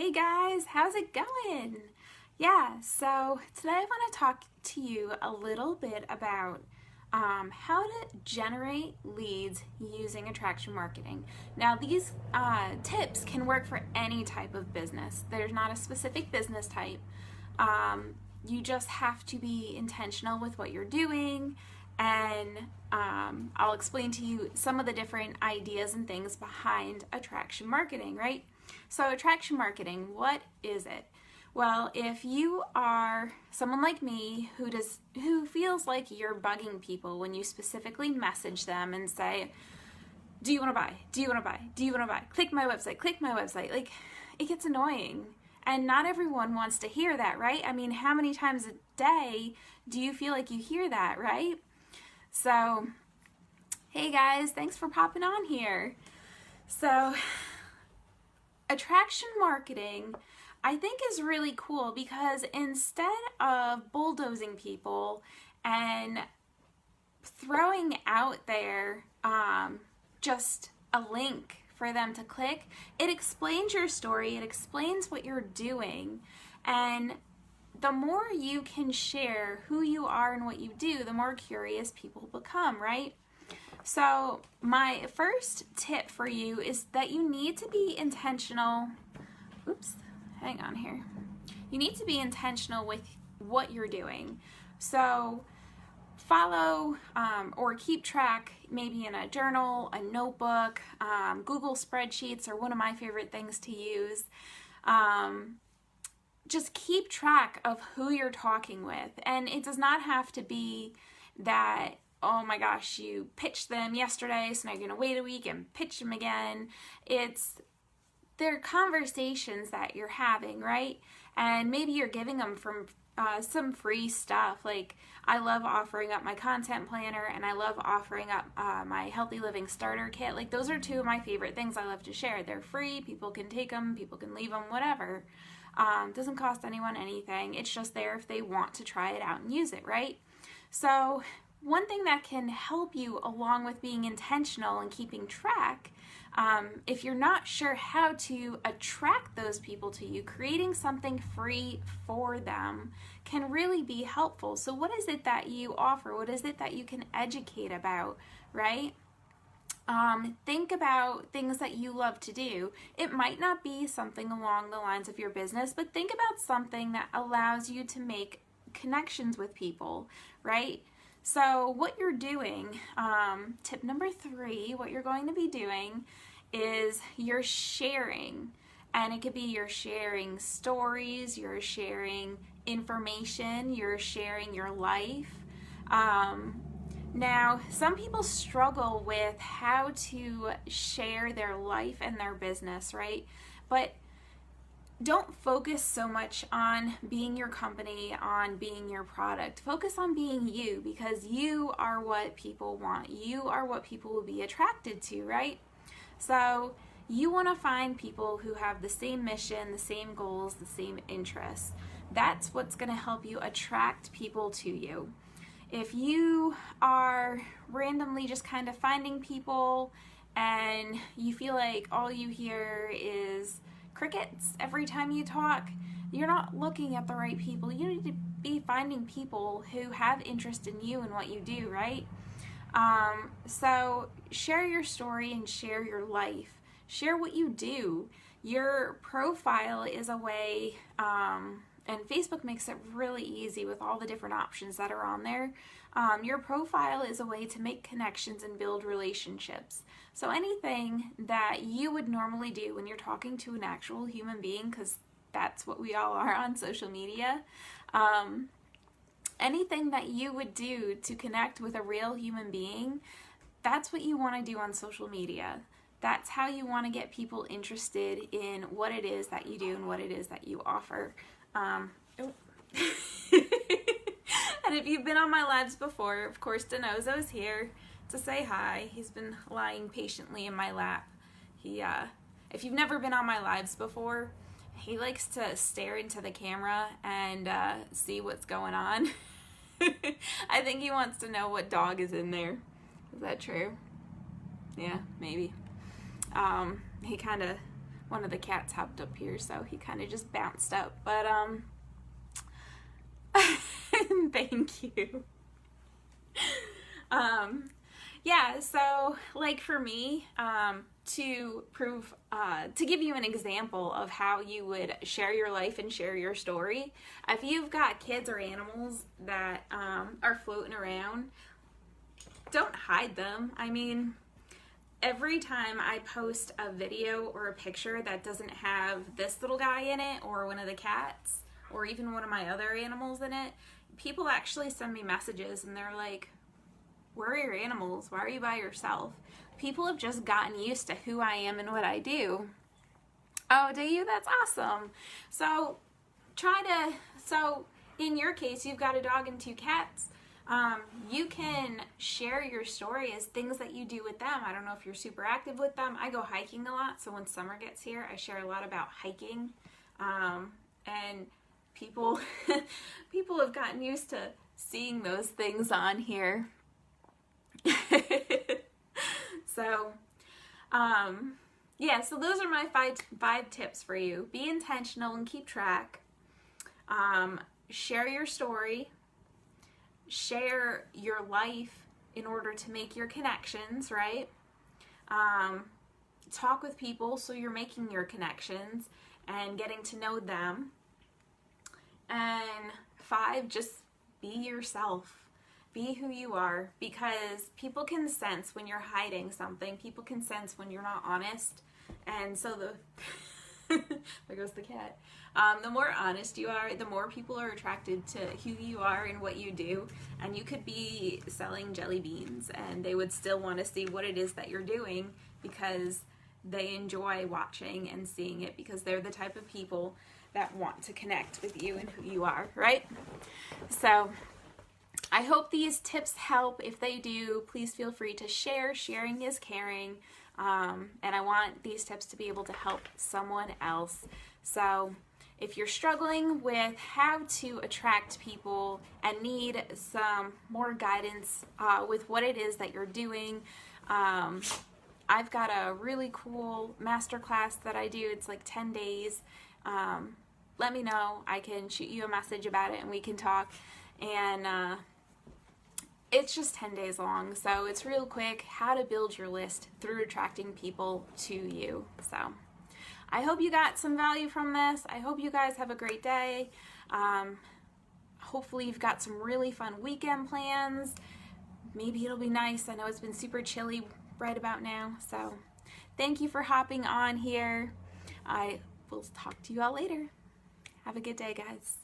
Hey guys, how's it going? Yeah, so today I want to talk to you a little bit about how to generate leads using attraction marketing. Now, these tips can work for any type of business. There's not a specific business type. You just have to be intentional with what you're doing, and I'll explain to you some of the different ideas and things behind attraction marketing, right? So attraction marketing, what is it? Well, if you are someone like me who feels like you're bugging people when you specifically message them and say, do you want to buy? Do you want to buy? Do you want to buy? Click my website, click my website. Like, it gets annoying. And not everyone wants to hear that, right? I mean, how many times a day do you feel like you hear that, right? So, hey guys, thanks for popping on here. So, attraction marketing, I think, is really cool because instead of bulldozing people and throwing out there just a link for them to click, it explains your story, it explains what you're doing, and the more you can share who you are and what you do, the more curious people become, right? So my first tip for you is that you need to be intentional. Oops, hang on here. You need to be intentional with what you're doing. So follow or keep track, maybe in a journal, a notebook, Google spreadsheets are one of my favorite things to use. Just keep track of who you're talking with. And it does not have to be that, oh my gosh, you pitched them yesterday, so now you're gonna wait a week and pitch them again. They're conversations that you're having, right? And maybe you're giving them from some free stuff. Like, I love offering up my content planner, and I love offering up my healthy living starter kit. Like, those are two of my favorite things I love to share. They're free, people can take them, people can leave them, whatever. Doesn't cost anyone anything. It's just there if they want to try it out and use it, right? So one thing that can help you along with being intentional and keeping track, if you're not sure how to attract those people to you, creating something free for them can really be helpful. So what is it that you offer? What is it that you can educate about, right? Think about things that you love to do. It might not be something along the lines of your business, but think about something that allows you to make connections with people, right? So what you're doing, tip number 3, what you're going to be doing is you're sharing. And it could be you're sharing stories, you're sharing information, you're sharing your life. Now, some people struggle with how to share their life and their business, right? But don't focus so much on being your company, on being your product. Focus on being you, because you are what people want. You are what people will be attracted to, right? So you want to find people who have the same mission, the same goals, the same interests. That's what's going to help you attract people to you. If you are randomly just kind of finding people and you feel like all you hear is crickets every time you talk, you're not looking at the right people. You need to be finding people who have interest in you and what you do, right? So share your story and share your life. Share what you do. Your profile is a way, and Facebook makes it really easy with all the different options that are on there. Your profile is a way to make connections and build relationships. So anything that you would normally do when you're talking to an actual human being, because that's what we all are on social media, anything that you would do to connect with a real human being, that's what you want to do on social media. That's how you want to get people interested in what it is that you do and what it is that you offer. And if you've been on my lives before, of course, Denozo's here to say hi. He's been lying patiently in my lap. If you've never been on my lives before, he likes to stare into the camera and see what's going on. I think he wants to know what dog is in there. Is that true? Yeah, maybe. He kind of one of the cats hopped up here, so he kind of just bounced up. But thank you. Yeah, so like for me, to give you an example of how you would share your life and share your story, if you've got kids or animals that are floating around, don't hide them. I mean, every time I post a video or a picture that doesn't have this little guy in it, or one of the cats, or even one of my other animals in it, people actually send me messages and they're like, where are your animals? Why are you by yourself? People have just gotten used to who I am and what I do. Oh, do you? That's awesome. So in your case, you've got a dog and 2 cats. You can share your story as things that you do with them. I don't know if you're super active with them. I go hiking a lot, so when summer gets here, I share a lot about hiking. And people have gotten used to seeing those things on here. So, yeah, so those are my five tips for you. Be intentional and keep track. Share your story. Share your life in order to make your connections, right? Talk with people so you're making your connections and getting to know them. And 5, just be yourself. Be who you are, because people can sense when you're hiding something. People can sense when you're not honest. And so there goes the cat. The more honest you are, the more people are attracted to who you are and what you do. And you could be selling jelly beans and they would still want to see what it is that you're doing, because they enjoy watching and seeing it, because they're the type of people that want to connect with you and who you are, right? So I hope these tips help. If they do, please feel free to share. Sharing is caring. And I want these tips to be able to help someone else. So if you're struggling with how to attract people and need some more guidance with what it is that you're doing, I've got a really cool masterclass that I do. It's like 10 days. Let me know. I can shoot you a message about it and we can talk. And it's just 10 days long, so it's real quick. How to build your list through attracting people to you. So I hope you got some value from this. I hope you guys have a great day. Hopefully you've got some really fun weekend plans. Maybe it'll be nice. I know it's been super chilly right about now. So thank you for hopping on here. I will talk to you all later. Have a good day, guys.